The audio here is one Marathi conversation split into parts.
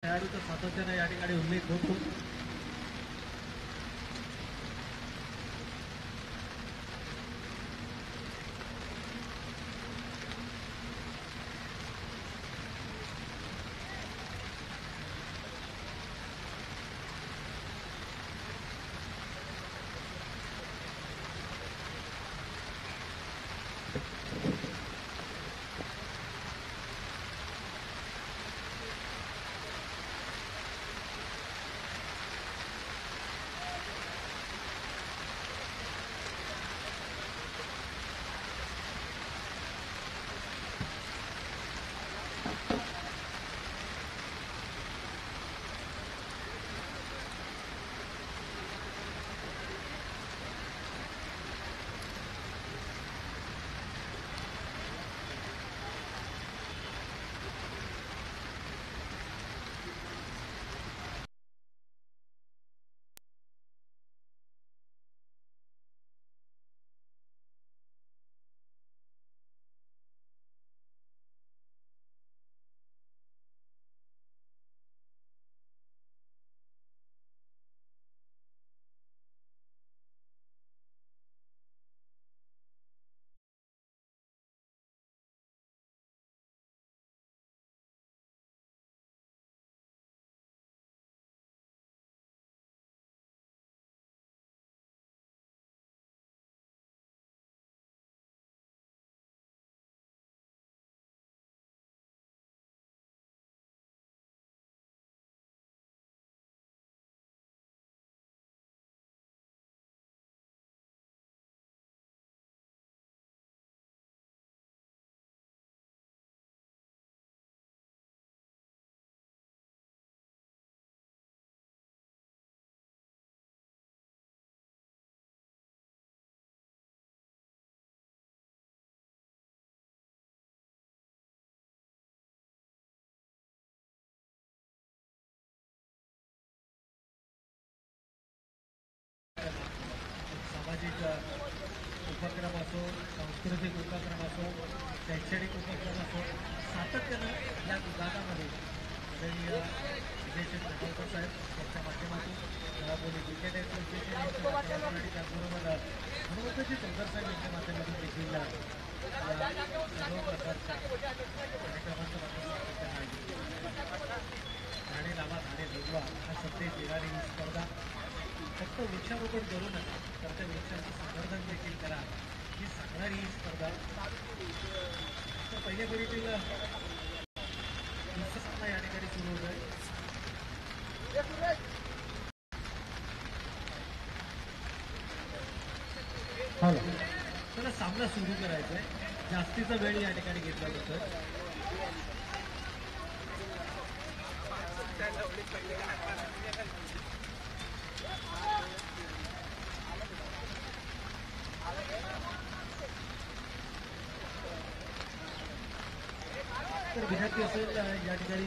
खेळाडूचा सातत्याने या ठिकाणी उल्लेख होतो. सामाजिक उपक्रम असो, सांस्कृतिक उपक्रम असो, शैक्षणिक उपक्रम असो, सातत्यानं या विभागामध्ये आदरणीय विजयचंद नगरकर साहेब यांच्या माध्यमातून बोली क्रिकेट असोसिएशन आणि त्याचबरोबर हनुमंतजी चौधर साहेब यांच्या माध्यमातून देखील सर्व प्रकारच्या कार्यक्रमांचं ठाणे लावा ठाणे भगवा हा संदेश देणारी ही स्पर्धा फक्त वृक्षारोपण करू नका तर त्या वृक्षांचं संवर्धन देखील करा ही सांगणारी ही स्पर्धा. तर पहिल्या फेरीतील दुसरा सामना या ठिकाणी सुरू होत आहे. त्याला सामना सुरू करायचा आहे. जास्तीचा वेळ या ठिकाणी घेतला जातोय. तर विद्यार्थी असेल या ठिकाणी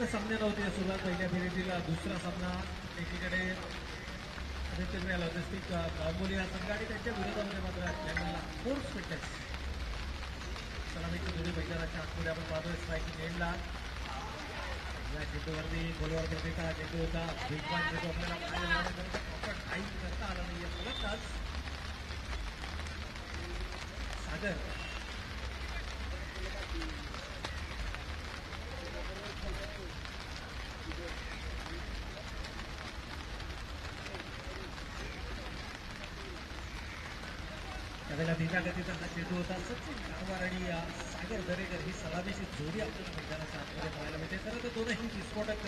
सामने नव्हते सुरुवात पहिल्या फेरीतील दुसरा सामना एकीकडे आदित्य लॉजिस्टिक गावबोली हा संघ आणि त्यांच्या विरोधामध्ये मात्र आपल्याला फोर्स फिटनेस सलामीची दोन्ही मैदानाच्या आतमध्ये आपण पाहतोय. स्ट्रायकिंग एंडला या चेंडूवरती गोलवर देता चेंडू होता वेगवान चेंडू आपल्याला प्रॉपर टाईम करता आला नाहीये. फलंदाज सागर त्यावेळेला धीम्या गतीचा हा चेंडू होता. सचिन कारवार आणि सागर दरेकर ही सलामीची जोडी आपल्याला मैदानाच्या आतमध्ये पाहायला मिळते. खरं तर दोनही विस्फोटक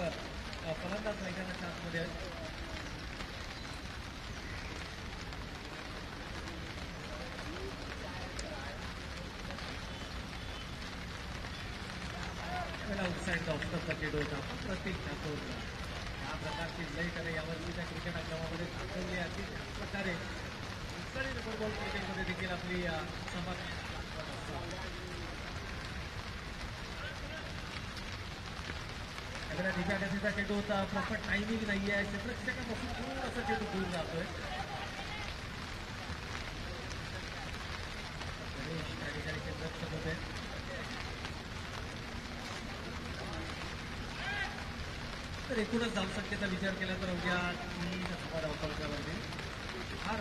फलंदाज मैदानाच्या आतमध्ये आहेत. त्यावेळेला आउटसाईडचा ऑफस्टपचा चेंडू होता. प्रत्येक ठाकूर या प्रकारची लय त्याने यावरती त्या क्रिकेट हंगामामध्ये दाखवली अगदी त्याच प्रकारे नंबर बॉल क्रिकेटमध्ये देखील आपली समर्थ सगळ्या दिव्या गतीचा चेंडू होता, प्रॉपर टायमिंग नाही आहे, क्षेत्ररक्षकापासून थोडासा चेंडू दूर जातोय. गणेश त्या ठिकाणी क्षेत्ररक्षक होते. तर एकूणच धावसंख्येचा विचार केला तर अवघ्या 3 धावफलकावरती फार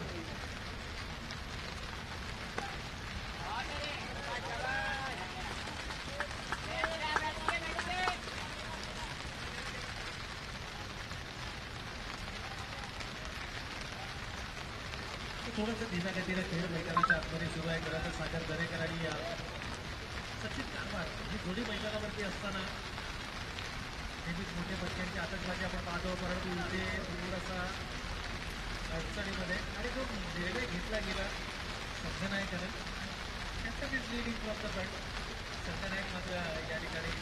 थोडंसं धीम्या गतीला खेळ मैदानाच्या आतमध्ये सुरू आहे. खरं तर सागर दरेकर आणि सचिन कारभार ही जोडी मैदानावरती असताना नेहमीच मोठे पटक्यांची आतषबाजी आपण पाहतो, परंतु इथे थोडासा अडचणीमध्ये आणि जो निर्णय घेतला गेला संघनायकाने captain is leading from the front. संघनायक मात्र या ठिकाणी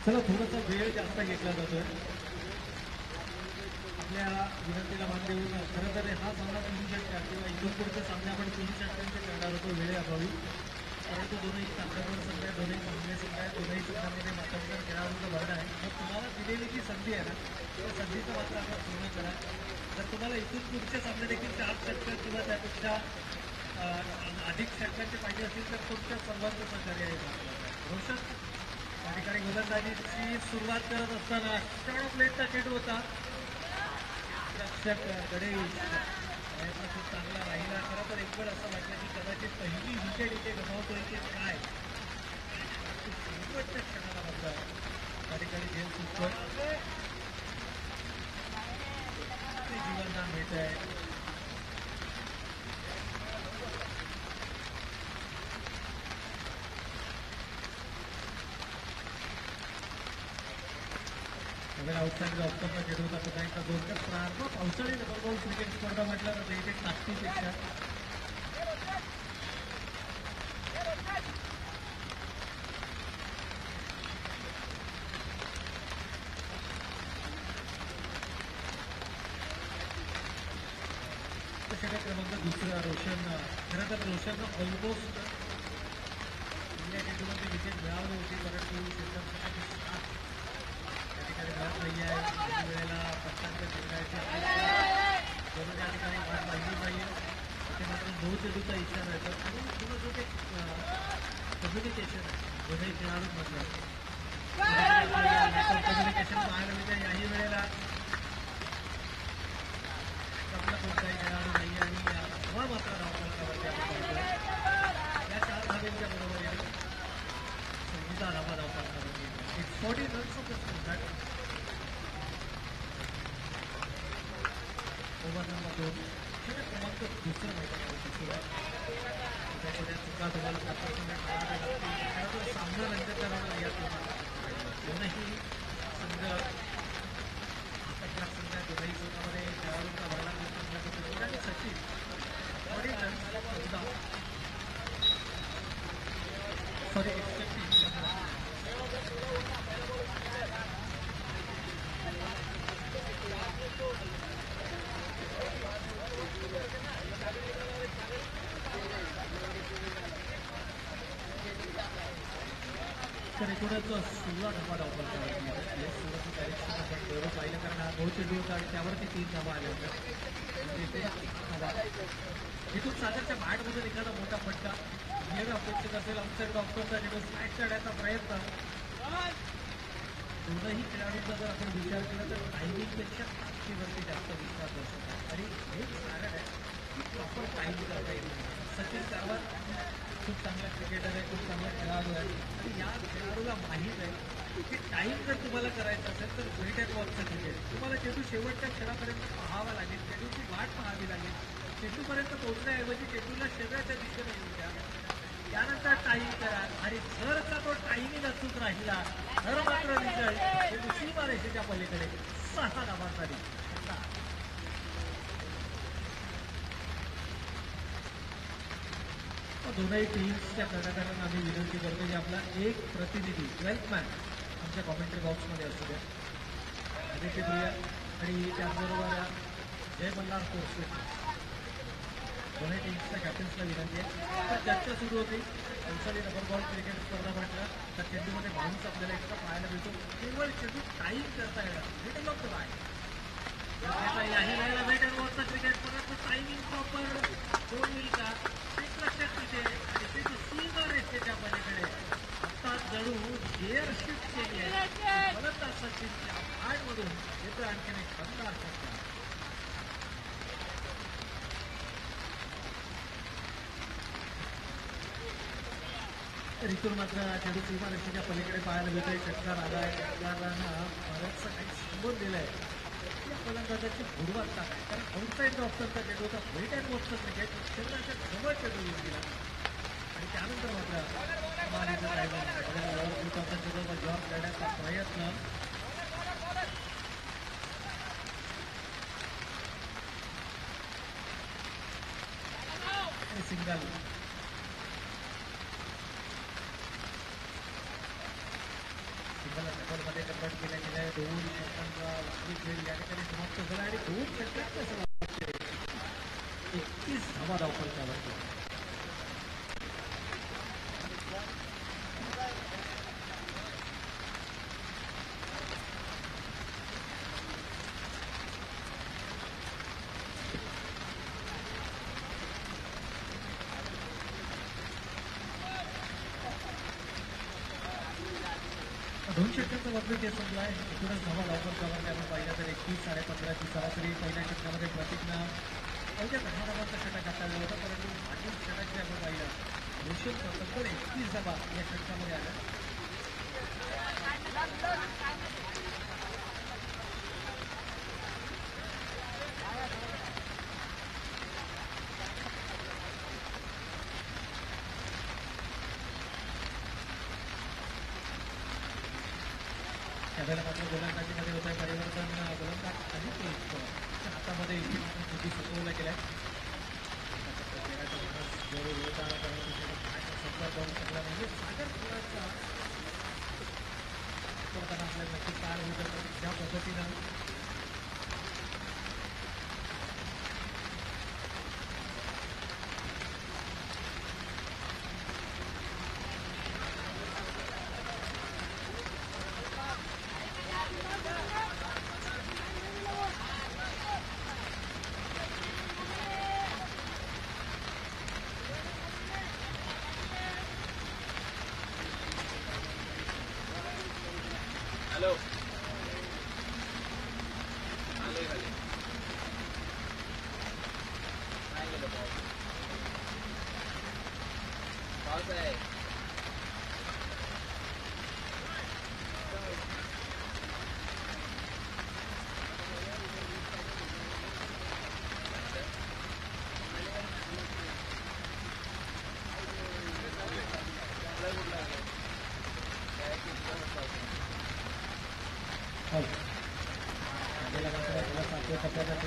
चला थोडासा वेळ जास्त घेतला जातोय. आपल्या विनंतीला मान देऊन खरं तर हा सामना 3 षटकार किंवा इथून पुढचे सामने आपण 3 षटकांचे करणार होतो वेळेअभावी, परंतु दोन्ही ताकदवर संघ आहे, दोन्ही चांगले संघ आहे, दोन्ही संघांमध्ये मातांतर खेळाडूंचा भरणा आहे. मग तुम्हाला दिलेली जी संधी आहे ना त्या संधीचं मात्र आपण पूर्ण करा. जर तुम्हाला इथून पुढचे सामने देखील 4 षटकार किंवा त्यापेक्षा अधिक षटकांचे पाहिजे असतील तर तुमच्या सर्वांचं सहकार्य आहे. रोशन त्या ठिकाणी गोलंदाजीची सुरुवात करत असताना स्टार्ट प्लेटचा चेंडू होता. रक्षक गणेश प्रयत्न खूप चांगला राहिला. खरं तर एक वेळ असं वाटलं की कदाचित पहिली विकेट इथे गमावतोय की काय, शेवटच्या क्षणाला मात्र त्या ठिकाणी झेल सुटतोय, जीवनदान मिळत आहे. आउटसाईड ऑप्शनला चेंडू होता पुन्हा एकदा 2 गट प्रारंभ. पावसाळी डबल बॉल क्रिकेट स्पर्धा म्हटलं तर इथे ताकदीपेक्षा षटक क्रमांक 2 रोशन. खरं तर रोशन ऑलमोस्ट इंडिया चेंडूमध्ये विकेट मिळावली होती, परंतु क्षेत्ररक्षकाची साथ त्या ठिकाणी मिळत नाही आहे. काही वेळेला पट्टांच्या खेळण्याची जरूर या ठिकाणी वाट पाहिली पाहिजे. तिथे मात्र 2 चेंडूचा इशारा येतो आणि तुला जो एक कम्युनिकेशन आहे दोन्ही खेळाडूंमधलं कम्युनिकेशन पाहायला मिळते. याही वेळेला आपला कोणताही खेळाडू नाही आणि हवा मात्र धावफलकावरती आपण पाहतो. या 4 धावेंच्या बरोबरीने संगीता धावा धावफलकावरती 40 runs off the over number 2 षटक क्रमांक 2 मैदानावरती सुरू आहे. छोट्या छोट्या चुका तुम्हाला प्रत्यक्षात कराव्या लागतील. खरं तर सामना रंजक करावा या दोनही संघ आकर्षक संघ दोनही संघामध्ये खेळाडूंचा भरला करण्याचा आणि सचिन 40 रन्स 14 सॉरी एक्सपेक्टिंग तर एकूणच सुरुवात धावा धावफलकावरती सुरुवाती डायरेक्शन आपण बरोबर पाहिलं, कारण हा 9 चेंडू होता आणि त्यावरती 3 धावा आल्या होत्या. इथून सागरच्या बॅटमधून एखादा मोठा फटका घेणं अपेक्षित असेल. आमच्या डॉक्टरचा चेंडू स्मॅश करण्याचा प्रयत्न. दोनही खेळाडूंचा जर आपण विचार केला तर टायमिंगपेक्षा ताकदीवरती जास्त विश्वास असतो आणि हेच कारण आहे की प्रॉपर टाईम करता येईल. सचिन कारभार खूप चांगला क्रिकेटर आहे, खूप चांगला खेळाडू आहे आणि या खेळाडूला माहीत आहे की टाईम जर तुम्हाला करायचा असेल तर वेट अँड वॉचचं क्रिकेट. तुम्हाला चेंडू शेवटच्या क्षणापर्यंत पाहावा लागेल, चेंडूची वाट पाहावी लागेल. चेंडूपर्यंत पोहोचण्याऐवजी चेंडूला शरीराच्या दिशेने येऊ द्या. त्यानंतर टाईम करा आणि जर का तो टाईमिंग अचूक राहिला तर मात्र रिझल्ट सीमा रेषेच्या पलीकडे 6 धावांसाठी. दोनही टीम्सच्या कर्णधारांना आम्ही विनंती करतो की आपला एक प्रतिनिधी 12th मॅन आमच्या कॉमेंट्री बॉक्समध्ये असू द्या. आदित्य प्रिया आणि त्याचबरोबर जय मल्हार स्पोर्ट्स दोन्ही टीम्सच्या कॅप्टन्सला विनंती आहे. तर चर्चा सुरू होती. पावसाळी रबर बॉल क्रिकेट स्पर्धा म्हटलं तर चेंडूमध्ये माणूस आपल्याला एकदा पाहायला मिळतो. केवळ चेंडू टाईम करता येणार मिडल ऑफ द बाय याही वेळेला वेट अँड वॉचचा क्रिकेट परंतु टायमिंग प्रॉपर होईल का एक लक्षात तिथे आणि त्याची सीमा रेषेच्या पलीकडे आता जणू गेअर शिफ्ट केली आहे. परत सचिनच्या आडमधून येतो आणखीन एक शानदार षटकार. तर इथून मात्र चेंडू सीमा रेषेच्या पलीकडे पाहायला मिळतोय. षटकार आलाय. षटकारांना बरंचसं काही सांगून दिलंय. फलंदाजाची गुणवत्ता काय कारण आउटसाईड ऑप्शनचा चेंडू होता. वेट अँड वॉचचं क्रिकेट शरीराच्या जवळ चेंडू येऊन गेला आणि त्यानंतर मात्र जॉब करण्याचा प्रयत्न सिंगल. मध्ये कन्वर्ट केल्या गेल्या 2 षटकांचा वास्तविक खेळ या ठिकाणी समाप्त झाला आणि 2 षटकांचा समाप्त 31 धावा धावफलकावरती. दोन षटकांचा वास्तविक खेळ संपला आहे. एकूणच धावा धावफलकावरती आपण पाहिलं तर 21-15ची सरासरी. पहिल्या षटकामध्ये प्रतीकनं अवघ्या 10 धावांचा षटक हाताळला होता परंतु मागील षटक जे आपण पाहिलं रोशन तब्बल 31 धावा या षटकामध्ये आल्या. त्यावेळेला मात्र गोलंदाजीमध्ये होत आहे परिवर्तन. गोलंदाज अधिक हातामध्ये चुकी सुचवल्या गेल्या. संपर्क करू शकला म्हणजे सागर खेळाचा करताना आपल्याला नक्की काय होतं ज्या पद्धतीनं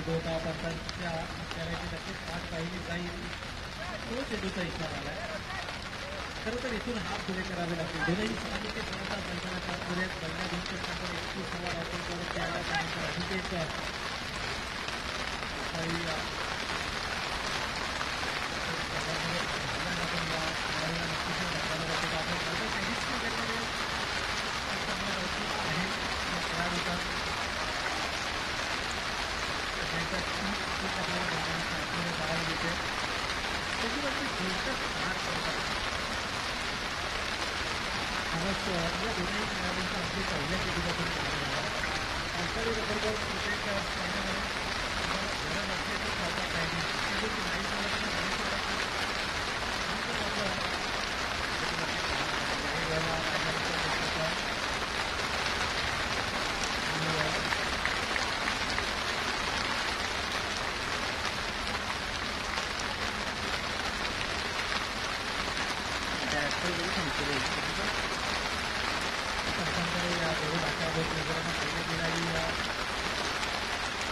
होता पंचांच्या चेहऱ्याची नक्कीच वाट पाहिली जाईल. तो चेंडूचा इशारा आलाय. खरं तर इथून हात पुढे करावे लागतील. दोनही संघाचे फलंदाज मैदानाच्या पुढे पहिल्या 2 षटकांवर 31 धावा धावफलकावर त्याला त्यानंतर अधिक एक या दोन्ही खेळाडूंचा अगदी पहिल्या खेळीपासून पावसाळी रबर बॉल क्रिकेट स्पर्धेमध्ये गरज असते तर पावसात नाही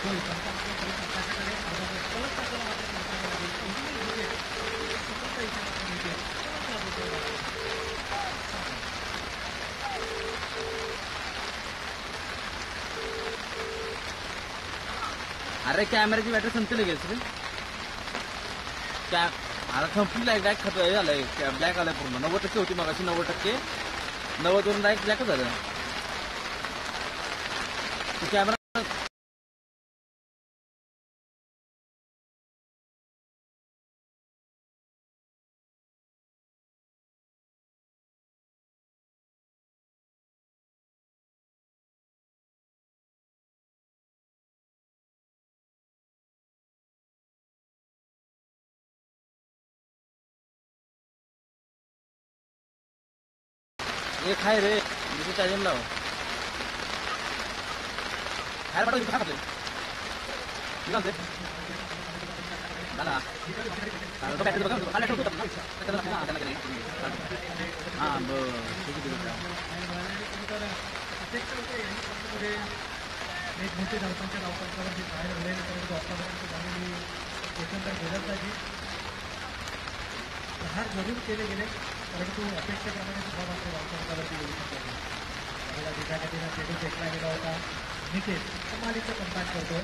होय पंचांकडे त्याच्याकडे परत टाकायला मात्र पंचांना लागेल पहिली विकेट स्वतंत्र इशारा मिळते अरे कॅमेऱ्याची बॅटरी संपली लगेच रे आता संपली ब्लॅक झालंय ब्लॅक आलाय पूर्ण 90% होती मग अशी 90% 90 वरून डायरेक्ट ब्लॅकच झालं कॅमेरा एक आहे रे दुसरं चार्जिंग लाव बाहेर पाठवतो काय करतोय मी म्हणते बॅटरी बघा हां बरं एक मोठी धावतांच्या धावपंचावरती बाहेर आल्यानंतर आतापर्यंत झालेली एकंदर गोलंदाजी प्रहार जरूर केले गेले परंतु अपेक्षेप्रमाणे सुद्धा मात्र धावपंचावरती येऊ शकतो दिशागतीनं चेंडू फेकला गेला होता निकेत कमालीचं कम्बॅक करतोय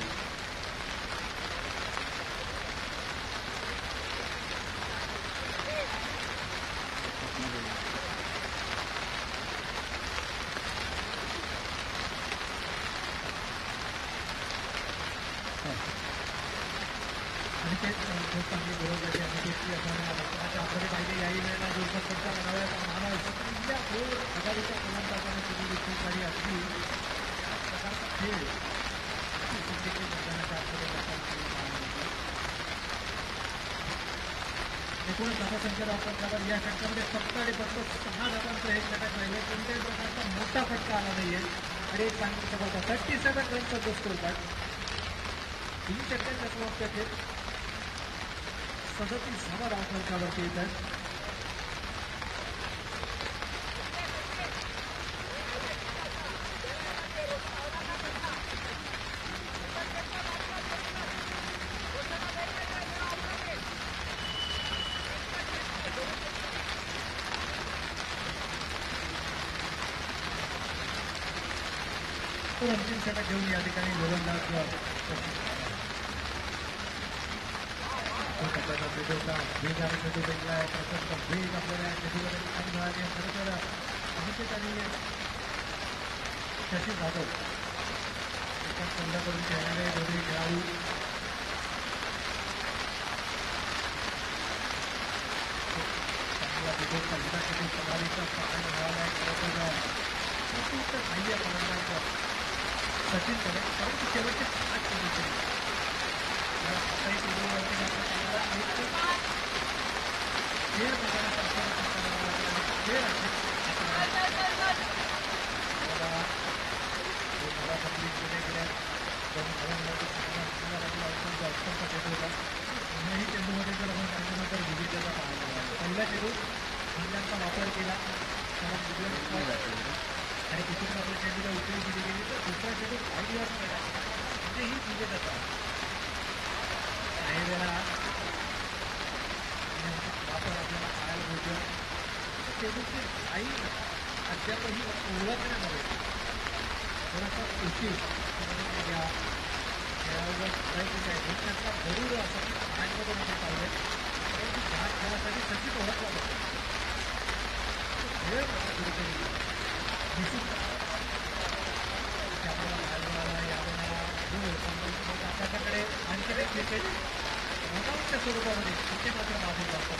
आणि तेच चांगली गोलंदाजी अनिकेतची आपण आपल्याकडे पाहिजे याही वेळेला जोरपटचा म्हणावा पहिल्या गोल आघाडीच्या फलंदाजाने केलेली खूप सारी अगदी प्रकारचा खेळ मैदानाच्या एकूणच धावासंख्या धावपंचावर या षटकामध्ये फक्त आणि फक्त 6 धावांचं हे षटक राहिले कोणत्याही प्रकारचा मोठा फटका आला नाहीये आणि एक चांगली सफलता 37 रनचा जो स्कोर कार्ड 3 षटकांच्या समाप्तीत 37 धावपंचावरती येत आहेत अंतिम षटक घेऊन या ठिकाणी गोलंदाज वेग आणि चेंडू जिंकला आहे प्रचंड वेग आपल्याला चेंडूमध्ये आणि मिळाले खरं तर अभिषेक आणि शशी जाधव एकाच संघाकडून खेळणारे दोन्ही खेळाडू चांगला विजय पहिला चेंडू कमालीचा पाहायला मिळाला आहे खरं तर अतिशय बाह्य फलंदाज सचिनकडे परंतु शेवटचे 5 चेंडू केले आताही चेंडूवरती मात्र चांगला खेळ मैदानाचा खेळ मला कंप्लीट केले गेल्या 2 धावांमध्ये ऑप्शनचा चेंडू होता पुन्हाही चेंडूमध्ये जर आपण पाहिलं तर विजेत्याचा पाहायला मिळाला पहिला चेंडू इंग्लंडचा वापर केला आणि तिथून आपल्या चेंडूला उचलून दिली गेली तर दुसरा चेंडू 5 दिवस म्हणजे ही विजेत्याचा काही वेळा वापर आपल्याला पाहायला मिळतो चेंडूची आई अद्यापही ओळखण्यामध्ये थोडासा उशीर या खेळावर प्रयत्न आहे त्यातला जरूर असं मॅचमधून आपण पाहिजे परंतु ह्या खेळासाठी सचिन ओळखला जातो खेळ कुठेतरी निश्चित आपल्याला पाहायला मिळाला यावेळेला त्याच्याकडे आणखी एक क्रिकेट मोठ्या स्वरूपामध्ये तिथे मात्र मागे जातो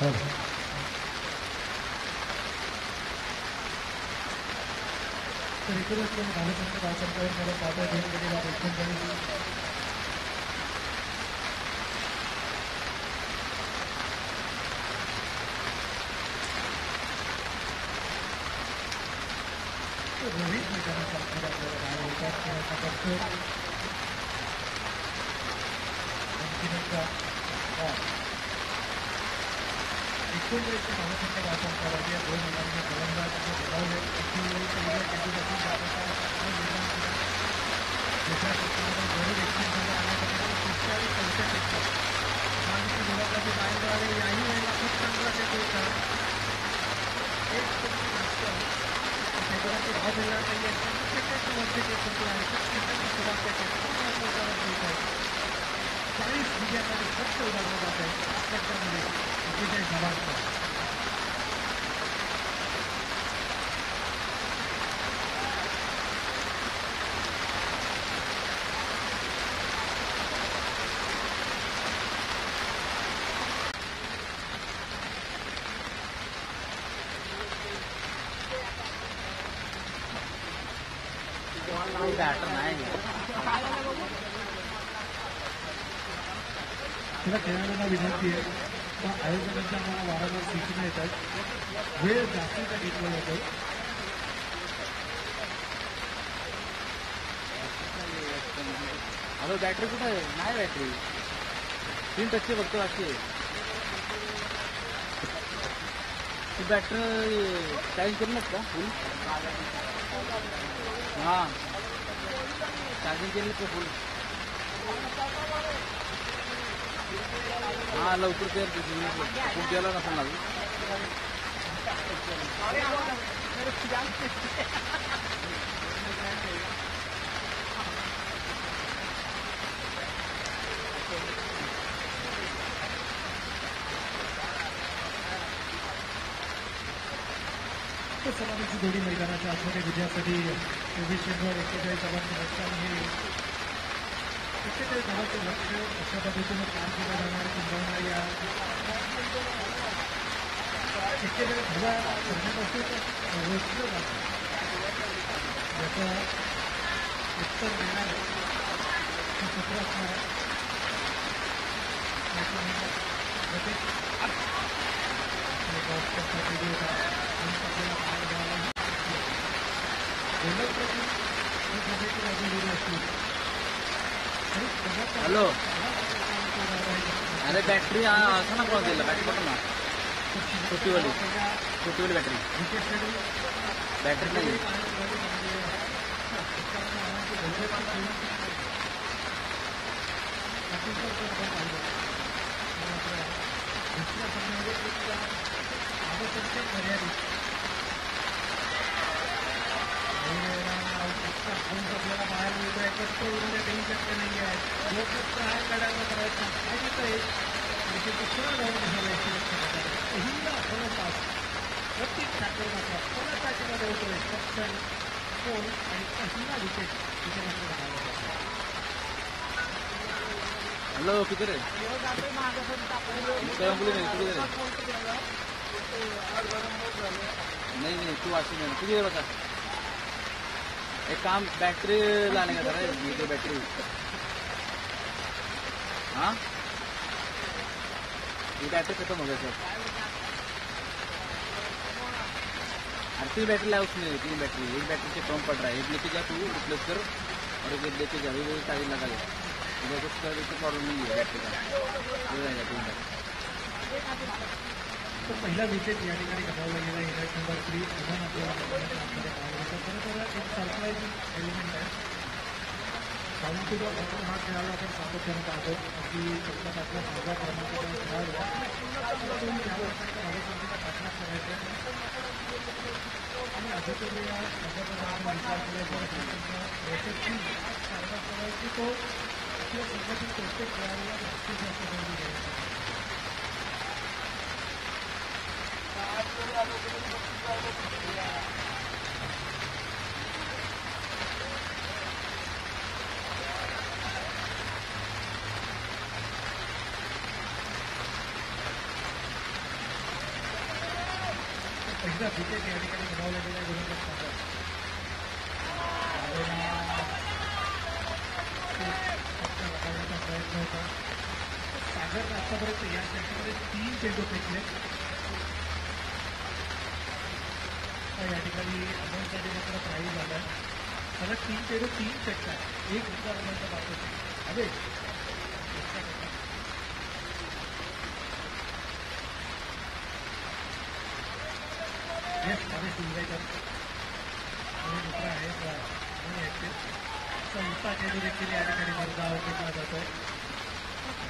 तर एकूणच भारताच्या धावसंख्येवर पाहतोय दोन गडी 39 रोहित मैदानाचा आपल्याला बाहेर होतात खेळाचा करतो अंकितचा एकोणीसच्या धावसंख्या वापर करायचे दोन मुलांचे गोलंदाज बोलावले याही वेळेला खूप चांगला ते होता भाव मिळणार नाही आहे 40 विजयामध्ये फक्त उदाहरण जात आहे त्याच्यामध्ये विजय झाला बॅटर नाही तुला खेळाडूंना विनंती आहे पण आयोजकांच्या आम्हाला वारंवार सूचना येतात वेळ जास्तीचा घेतला जातो हॅलो बॅटरी कुठं आहे नाही बॅटरी 3 टक्के फक्त वाटते ती बॅटरी चार्जिंग केली नाहीत का फुल हां चार्जिंग केली का फुल हां लवकर तयार खूप गेला नसेल ना समावेशी दोन्ही मैदानाच्या आतमध्ये विजयासाठी 24 चेंडूवर 41 धावांचे नुकसान हे 41 धावांचे लक्ष अशा पद्धतीनं पार केलं जाणार किंवा या 41 धावा करण्यापासून रोजलं जातं याचं उत्तर देणार हे सत्र असणार हॅलो अरे बॅटरी असं ना कोण दिलं बॅटरी बघ ना छोटीवाली बॅटरी नाही आपल्याला बाहेर मिळतो एकत्र उडवण्या देऊ शकते नाही आहे लोक प्रहार काढायचा प्रयत्न पाहिजेच आहे दुसरा जाऊन हिंदा जवळपास प्रत्येक ठाकरे मात्र कोणासाठी होतोय सक्षम फोन आणि पहिला विकेट तिथे मात्र हॅलो किती रे नहीं तू आशी नहीं तुझे ये बता एक काम बैटरी लाने का था ये बैटरी हाँ ये बैटरी खत्म हो गया सर अरे 3 बैटरी लाया उसमें 3 बैटरी एक बैटरी से कम पड़ रहा है एक लेके जा तू रिप्लेस कर और एक लेके जा वो चार्ज लगा ले कुछ प्रॉब्लम नहीं है बैटरी का हो जाएगा 3 बैटरी तो पहिला विकेट या ठिकाणी गमावला गेला इनिंग नंबर 3 पुन्हा आपल्याला खरं तर एक सरप्राईज एलिमेंट आहे काउंटीला हा खेळाडू आपण सातत्यानं पाहतो की फक्त आपल्या 5व्या क्रमांकाचा खेळाडू पाठलाग करायचा आणि अधिकारी या विचार केल्याच्या करायची तो आपल्या संघातील प्रत्येक खेळाडूला जास्तीत जास्त संधी द्यायची पहिला विकेट या ठिकाणी गमावला गेला गोलंदाज सागर. लगावण्याचा प्रयत्न होता. सागरनं आतापर्यंत या षटकामध्ये 3 चेंडू फेकले. या ठिकाणी अमोलसाठी मात्र प्राईज झाला. त्याला 3 चेंडू 3 षटकार, 1 विचारापर्यंत बाकी अबे येस रमेश इंद्रेकर आणि दुसरा आहे संस्था चेंडू देखील या ठिकाणी धाव घेतला जातोय.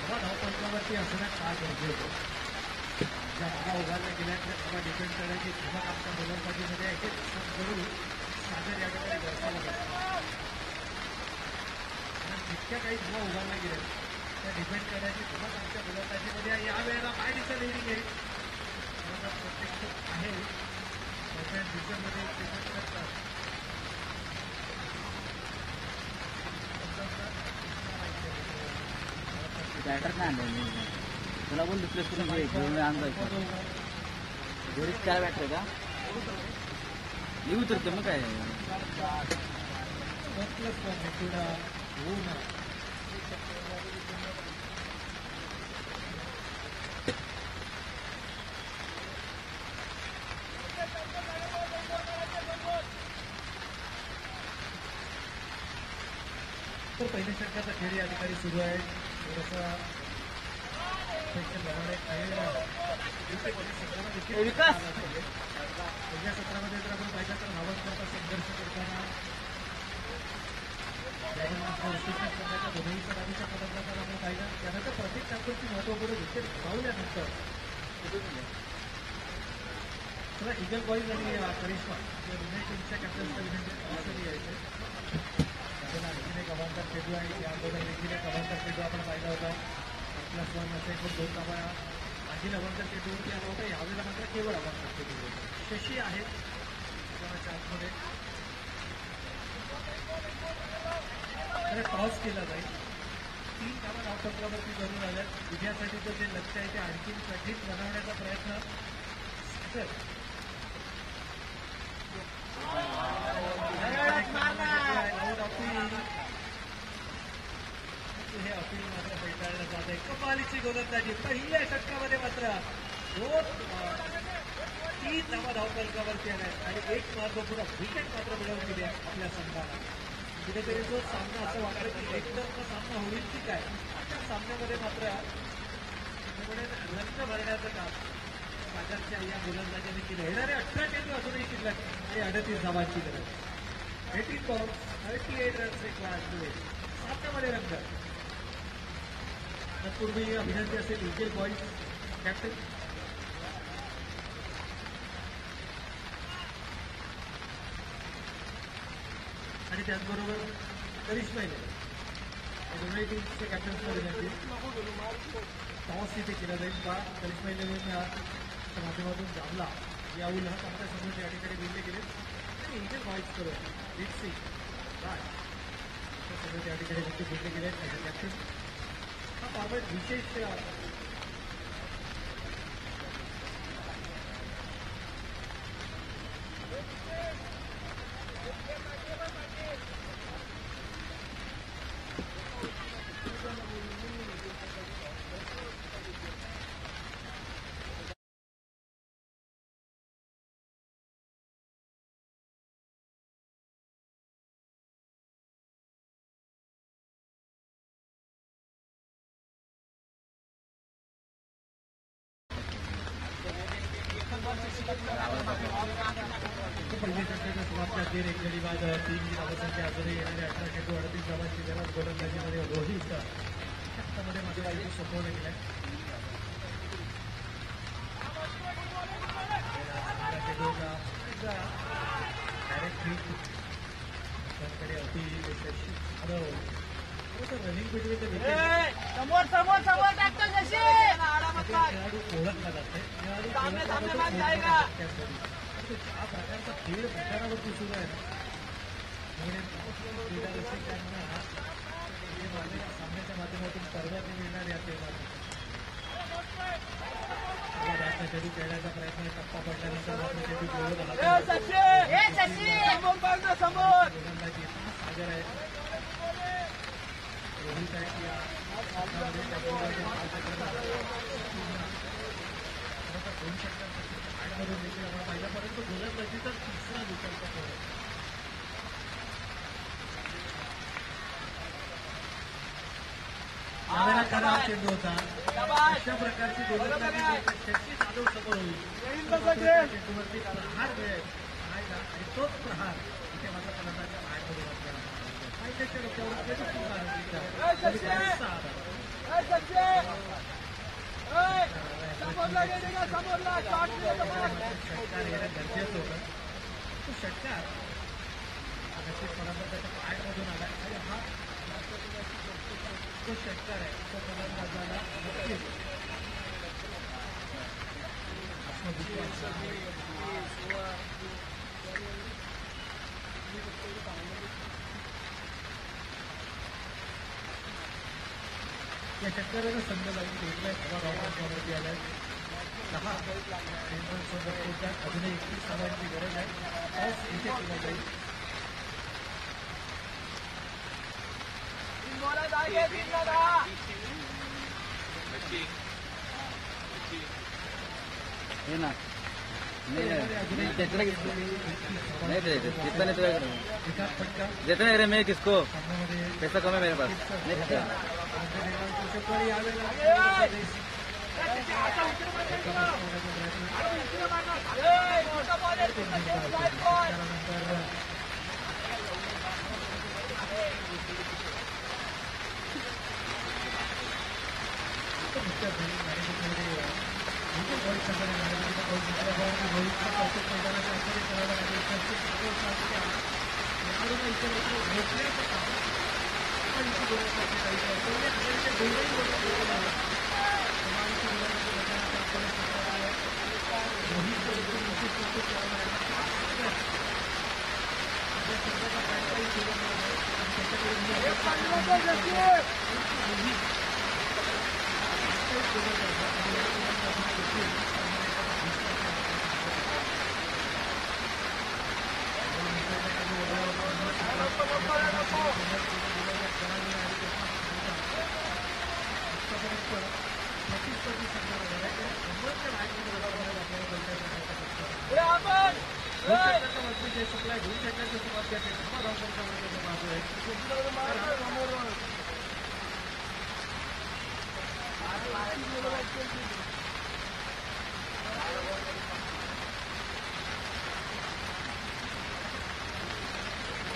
धावा धावपंचावरती असणं फार गरजेचं होतं. ज्या धावा उभारल्या गेल्या त्या धावा डिपेंड करायची धमक आमच्या गोलंदाजीमध्ये आहे की करून सागर या ठिकाणी दर्शवला जातो. आणि जितक्या काही धावा उभारल्या गेल्या त्या डिपेंड करायची धमक आमच्या गोलंदाजीमध्ये आहे. यावेळेला बायडीचं लिडिंग आहे प्रत्यक्ष आहे डिसेंबरमध्ये डिपेंड करतात. बॅटर नाही आणलं तुला बोल रिप्लेस करून आणलं घरीच 4 बॅटर आहे का लिहू तर मग काय तर पहिल्या षटकाचा खेळ या ठिकाणी सुरू आहे. थोडंसं पहिल्या सत्रामध्ये जर आपण पाहिलं तर धावसंख्येचा संघर्ष करताना संघाच्या दोन्ही सरावीच्या पदार्थ जर आपण पाहिलं त्यानंतर प्रत्येक ठाकूरची महत्वपूर्ण विकेट धावल्यानंतर तुला इगल बॉईज आणि करिश्मा या दोन्ही टीमच्या कॅप्टन्सच्या विनंती यायचे. त्याला आणखीन एक अवांतर चेंडू आहे. या अगोदर देखील एक अवांतर चेंडू आपण पाहिला होता. +1 असे एकूण 2 धावा मागील अवांतर चेंडूवरती आला होता. यावेळेला मात्र केवळ अवांतर चेंडू होता. शशी आहेत मैदानाच्या आतमध्ये. टॉस केला जाईल. 3 धावा धावपत्रावरती जरूर आल्या. उद्यासाठीचं जे लक्ष आहे ते आणखीन कठीण बनवण्याचा प्रयत्न हे अपील मात्र फेटाळलं जात आहे. कमालीची गोलंदाजी पहिल्या षटकामध्ये मात्र 3 धावा धावफलकावरती आल्या आणि 1 मार्गपूर्ण विकेट मात्र मिळवून दिली आपल्या संघाला. कुठेतरी जो सामना असं वाटलं की एकतर्फा सामना होईल की काय, त्या सामन्यामध्ये मात्र रंग भरण्याचं काम सागरच्या या गोलंदाजांनी केलं. येणारे 18 चेंडू अजूनही शिल्लक आणि 38 धावांची गरज. 18 बॉल्स 38 रन्स रिक्वायर्ड. सामन्यामध्ये रंग. तत्पूर्वी अभिनंदन असेल इगल बॉईज कॅप्टन आणि त्याचबरोबर करिश्मा दोन्ही टीमचे कॅप्टन्सला विनंती. टॉस इथे केला जाईल का करिश्मा इलेव्हनच्या माध्यमातून जामला याहून आमच्या समोर या ठिकाणी दिले गेले आणि इगल बॉईज करून दीप्सी राय सगळे त्या ठिकाणी व्यक्ती दिले गेले आहेत. कॅप्टन हा फॉर्मॅट विशेष पहिल्या षटकाच्या समाप्तीत दीड एक गडी बाद 3 धावसंख्या अजूनही येणाऱ्या 18 चेंडू 38 धावांची गरज. गोलंदाजीमध्ये रोहित षटकामध्ये मात्र इथे सोपवलं गेलं. डायरेक्ट हिट अति रनिंग बिटवीन द विकेट खेळाडू ओळखला जाते. ज्या प्रकारचा खेळ मैदानावरती सुरू आहे सामन्याच्या माध्यमातून सर्वांनी मिळणार या प्रेमात आता चेंडू खेळण्याचा प्रयत्न टप्पा पडल्यानंतर मात्र चेंडू खेळत आला गोलंदाजी सागर आहे रोहित आहे की दोन षटकांमधून देखील आपण पाहिजे परंतु गोलंदाजीचा तिसरा विकल्प पडतो यावेळेला खरा हा चेंडू होता अशा प्रकारची गोलंदाजी शक्ती जाधव समोर होईल चेंडूवरती प्रहार मिळेल आणि तोच प्रहार इथे मात्र फलंदाजच्या बाहेरमध्ये वाचला पाहिजेच्या डोक्यावर षटकार येणं गरजेचं होतं तो षटकार नक्कीच फलंदाजाच्या बाहेरमधून आला आणि हा तो षटकार आहे तो फलंदाजाला नक्कीच आत्मविश्वास या षटकाराला संघ लागून घेतलाय हवा धावण्यावरती आलाय 10 सोबत अजूनही 21 धावांची गरज आहे टॉस इथे केला जाईल हे ना नहीं जितना नहीं दे जितना नहीं तो जितना नहीं मैं किसको पैसा कम है मेरे पास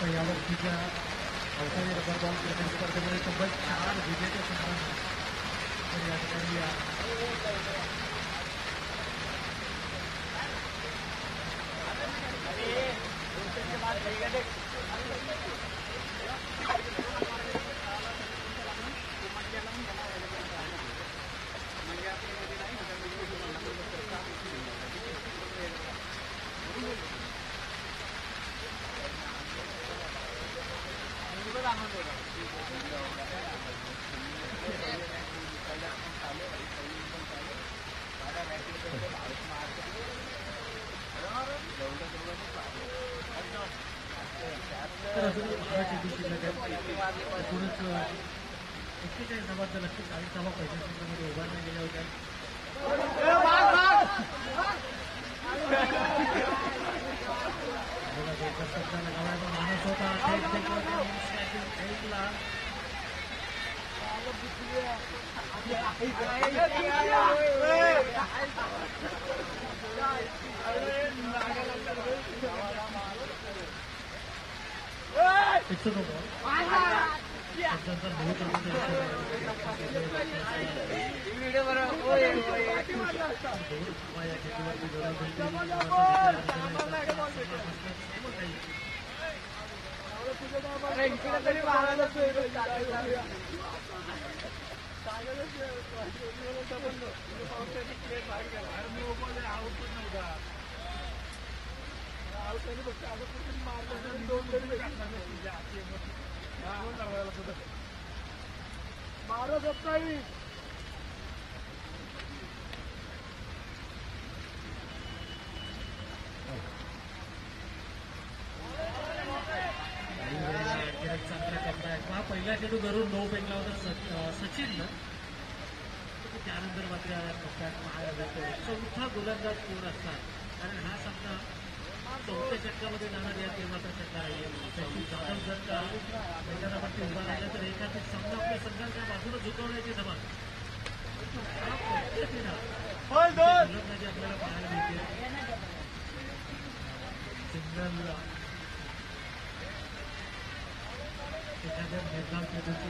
यावर्षीच्या अवकाळी रबर बॉल क्रिकेट स्पर्धेमध्ये तब्बल 4 विजेते संघांना तर या ठिकाणी एकूणच 41 धावांचं लक्ष 40 धावा पहिल्या संघामध्ये उभारल्या गेल्या होत्या माणूस होता पहिला चेंडू धरून नो फेकला होता सचिननं. त्यानंतर मात्र टप्प्यात पाहायला मिळतो चौथा गोलंदाज कोण असणार, कारण हा सामना चौथ्या षटकामध्ये जाणार या तेव्हाचा षटका आहे. सचिन जाधव जर का मैदानावरती उभा राहिला तर एखादी सामना आपल्या संघाच्या बाजूला झुकवण्याची समान गोलंदाजी आपल्याला पाहायला मिळते. सिंगल एखाद्या निर्धाव चेंडूची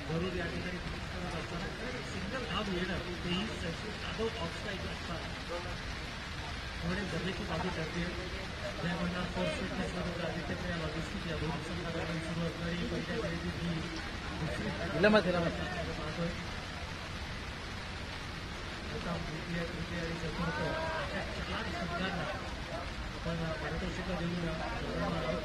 जरूर या ठिकाणी करत असताना सिंगल धाव येणं तेही सचिन जाधव ऑफसाईड असतात थोडे जमेची बाजू ठरते. ज्या म्हणणार फोर्स फिटनेस बरोबर आदित्य प्रिया लॉजिस्टिक या दोन संघादरम्यान सुरू असणारी पहिल्या फेरीची ही दुसरी पाहतोय. प्रथम द्वितीय तृतीय आणि चतुर्थ अशा 4 संघांना आपण पारितोषिकं देऊन बोलवणार आहोत.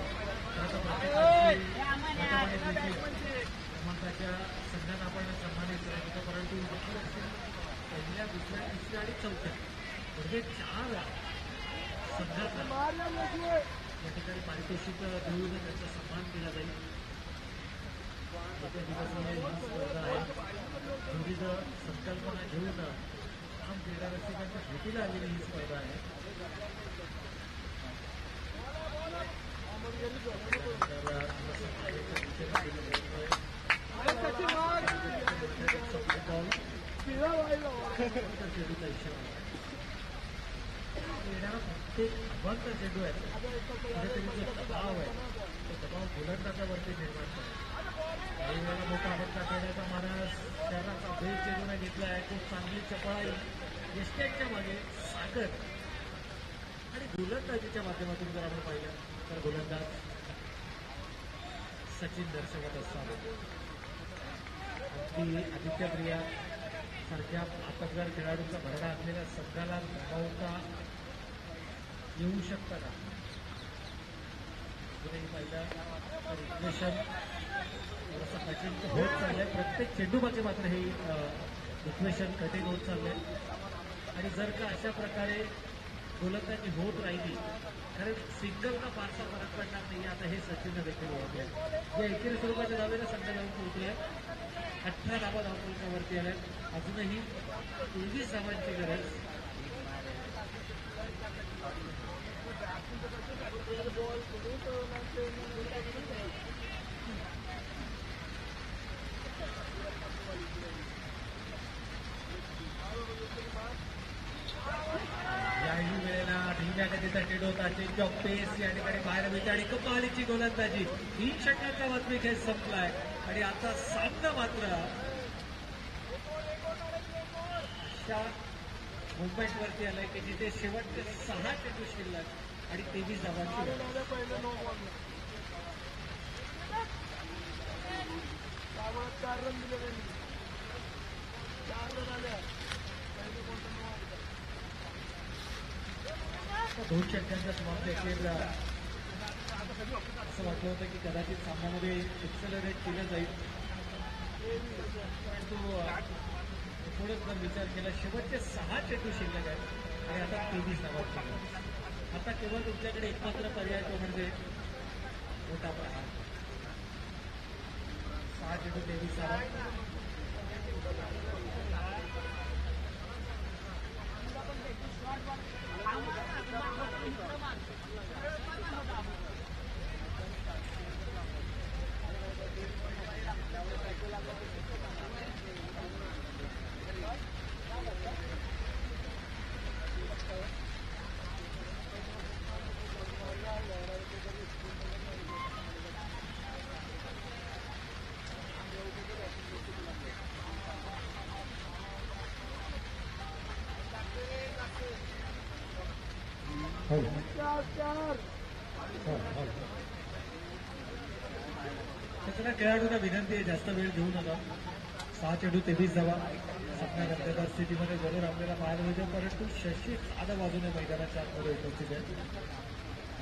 क्रमांकाच्या संघांना आपण सन्मानित करायचं होतं, परंतु पहिल्या दुसऱ्या तिसऱ्या आणि चौथ्या म्हणजे 4 संघांना या ठिकाणी पारितोषिक देऊन त्यांचा सन्मान केला जाईल. येत्या दिवसामध्ये ही स्पर्धा आहे. विविध संकल्पना घेऊन आम क्रीडा रसिकांच्या भेटीला आलेली ही स्पर्धा आहे. येणारा प्रत्येक बंद चेंडू आहे कुठेतरी जो दबाव आहे तो दबाव गोलंदाजावरती निर्माण करतो. काही वेळेला मोठा फटका खेळण्याचा मानस शहराचा भेद चेंडूने घेतला आहे. खूप चांगली चपळाई यष्ट्यांच्या मागे सागर आणि गोलंदाजीच्या माध्यमातून जर आपण पाहिलं तर गोलंदाज सचिन दर्शवत असतात. अगदी आदित्य प्रिया सारख्या आतषबार खेळाडूंचा भरडा असलेल्या संघाला गमावता येऊ शकतं का? पाहिलं तर इक्वेशन थोडंसं कठीण होत चाललंय. प्रत्येक चेंडूमागे मात्र हे इक्वेशन कठीण होत चाललंय. आणि जर का अशा प्रकारे गोलंदाजी होत राहिली कारण सिंगलला फारसा फरक पडणार नाही. आता हे सचिननं देखील ओळखले. जे 21 स्वरूपाच्या धावेला संघ जाऊन पोहोचले. 18 धावा धावपळीच्यावरती आल्या. अजूनही 23 धावांची गरज. याही वेळेला ढिंग्या गतीचा चेंडू होता. चेंज ऑफ पेस या ठिकाणी बाहेर मिळते आणि कमालीची गोलंदाजी. 3 षटकांचा वाजवी खेळ संपलाय आणि आता सामना मात्र अशा मुंबईवरती आलाय की जिथे शेवटचे 6 चेंडू शिल्लक आणि 23 धावांची दोन षटकांच्या समाप्तीअखेर असं वाटलं होतं की कदाचित सामन्यामध्ये एक्सेलरेट केलं जाईल. परंतु थोडंच जर विचार केला शेवटचे 6 चेंडू शिल्लक आहेत आणि आता 23 धावांची. आता केवळ तुमच्याकडे एकमात्र पर्याय तो म्हणजे मोठा प्रहार. 6 चेंडू 23 धावा. त्याच्या खेळाडूंना विनंती आहे जास्त वेळ घेऊ नका. 6 चेंडू 23 धावा सामना गमतीदार स्थितीमध्ये जरूर आपल्याला पाहायला मिळते. परंतु शशी साध्या बाजूने मैदानाच्या आतमध्ये उपस्थित आहे.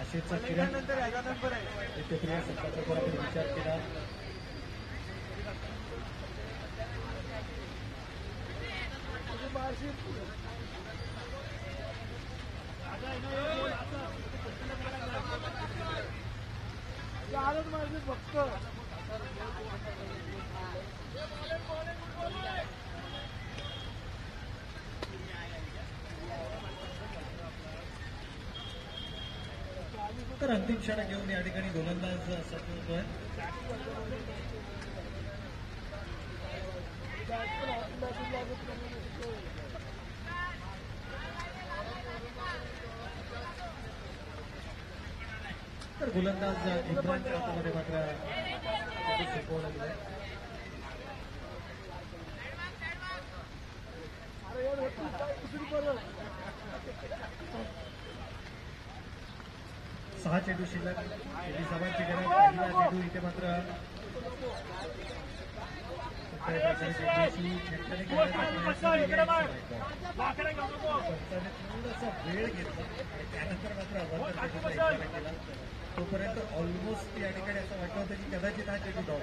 अशीचा किरण प्रिया सत्ताचा जर आपण विचार केला फक्त तर अंतिम षटक घेऊन या ठिकाणी गोलंदाज सज्ज होतोय. तर गोलंदाज इम्रानच्या हातामध्ये मात्र सोपवलं गेलंय. सहा चेंडू शिल्लक. शेती साहेबांची गरज. पहिला चेंडू इथे मात्र थोडासा वेळ घेतला आणि त्यानंतर मात्र अवंतर केला. तोपर्यंत ऑलमोस्ट या ठिकाणी असं वाटलं होतं की कदाचित हा चेंडू धाव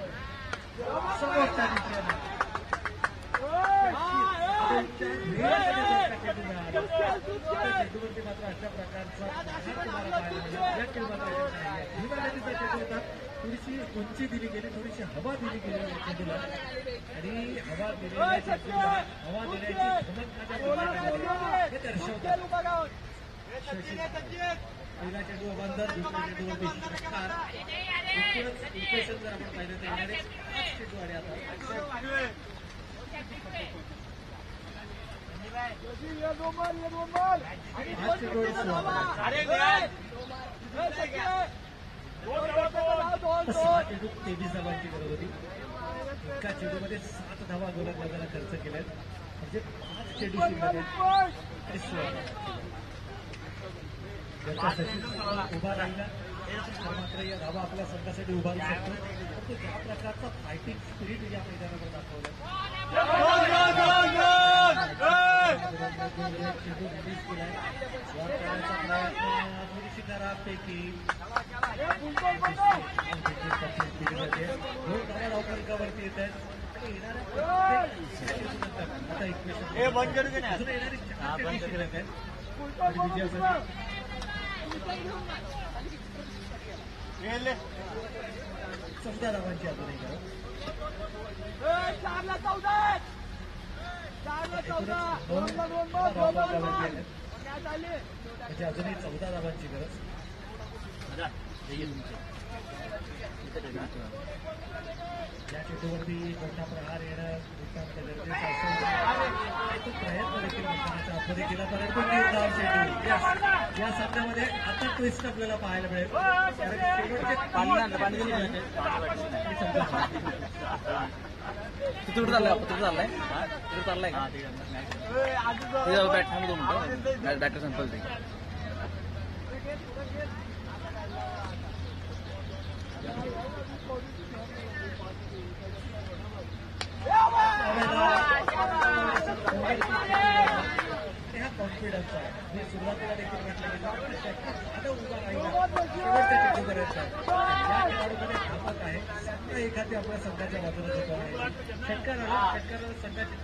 चेंडूवरती मात्र अशा प्रकारचा चेंडू होता. थोडीशी उंची दिली गेली, थोडीशी हवा दिली गेली या चेंडूला आणि हवा देण्याची धमक हे दर्शवतात. पहिला चेंडू अबांतर, दुसऱ्या चेंडूवरती षटकार. एकूणच इक्वेशन जर आपण पाहिलं तर येणारे 5 चेंडू आणि आता 5 चेंडू चेंडू 23 धावांची गरज होती. एका चेंडूमध्ये 7 धावा गोलंदाजाला खर्च केल्यात. म्हणजे 5 चेंडू शिल्लक उभा राहिला मात्र या धावा आपल्या संघासाठी उभारू शकतो. परंतु ज्या प्रकारचा फायटिंग स्पिरिट या मैदानावर दाखवलं चेंडू रिलीज केलाय. थोडीशी खराबपैकी 2 धावा धावफलकावरती येत आहेत. आता इक्वेशन येणारी 4 चेंडू शिल्लक आहेत. विजयासाठी 14 धावांची अजूनही गरज. म्हणजे अजूनही 14 धावांची गरज. या चेंडूवरती मोठा प्रहार येणं नितांत गरजेचं असेल. तो प्रयत्न देखील करण्याचा आपण केला. परंतु निर्धाव चेंडू या सामन्यामध्ये आता ट्विस्ट आपल्याला पाहायला मिळेल. कारण शेवटचे तिथून चाललाय तिथून चाललाय का बॅट थांबतो म्हणतो बॅटर संपल ते. हा कॉन्फिडन्स आहे. मी सुरुवातीला देखील म्हटलं की आता उभा राहिला शेवटच्या चेंडूपर्यंत या खेळाडूमध्ये धापक आहे. समजा एखादी आपल्या संघाच्या बाजूने षटकाराला संघाची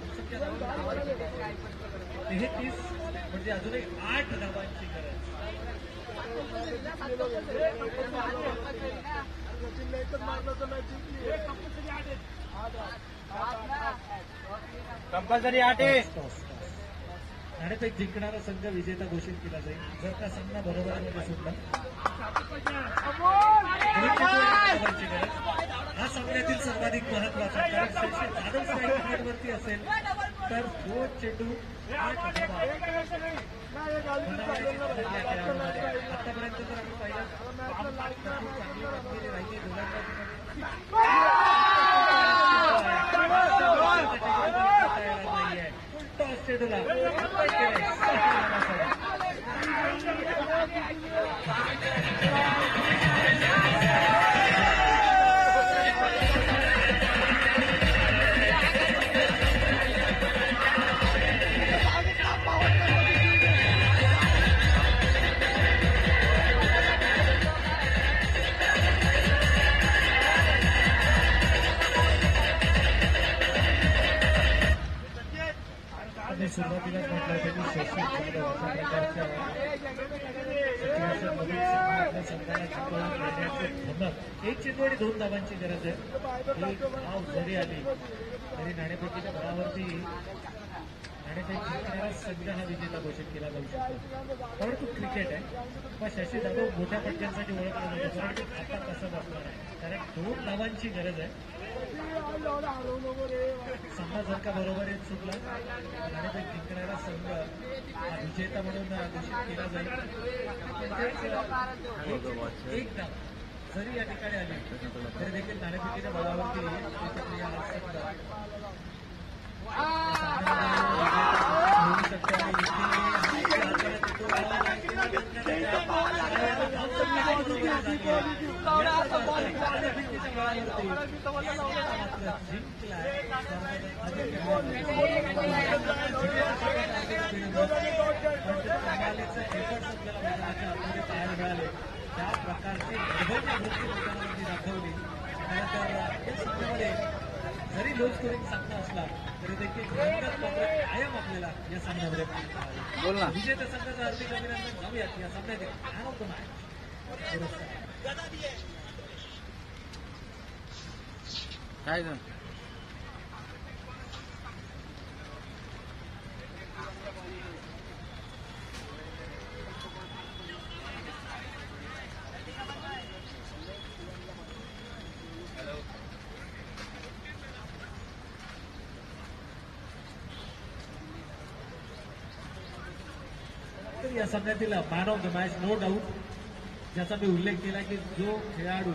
30 म्हणजे अजूनही 8 धावांची गरज. कंपल्सरी 8 नाणेफेक जिंकणारा संघ विजेता घोषित केला जाईल. जर का सामना बरोबरीमध्ये सुटला हा सामन्यातील सर्वाधिक महत्वाचा. कारण जाधव स्ट्राईक वरती असेल तर 2 चेंडू 8 धावा आतापर्यंत जर आपण पाहिलं चांगली कामगिरी राहिली नाहीये. टॉस चेंडूला सुरुवातीलाच म्हटलं होतं की शशी जाधव अशा प्रकारच्या सिच्युएशनमध्ये आपल्या संघाला जिंकवून देण्याचं धमक. 1 चेंडू आणि 2 धावांची गरज आहे. ही धाव जरी आली तरी नाणेफेकीच्या बळावरती आणि ते जिंकणारा संघ हा विजेता घोषित केला जाऊ शकतो. परंतु क्रिकेट आहे, पण शशी जाधव मोठ्या फटक्यांसाठी ओळखला जातो, परंतु आता तसंच असणार आहे, कारण 2 धावांची गरज आहे. सामना जर का बरोबर येत सुटला आणि ते जिंकणारा संघ हा विजेता म्हणून घोषित केला जाईल. एक धाव जरी या ठिकाणी आली तरी देखील नाणेफेकीच्या बळावरती प्रतिक्रिया हा संघ होऊ शकते. पाहायला मिळाले त्या प्रकारची वृत्ती लोकांवरती दाखवली. जरी लो स्कोरिंग सामना असला तरी देखील कायम आपल्याला या सामन्यामध्ये बोल ना. विजेत्या संघाचं हार्दिक अभिनंदन. जाऊयात या सामन्यात मॅन ऑफ द मॅच पुरस्कार. काय ना या सामन्यातील man of the match no doubt ज्याचा मी उल्लेख केला की जो खेळाडू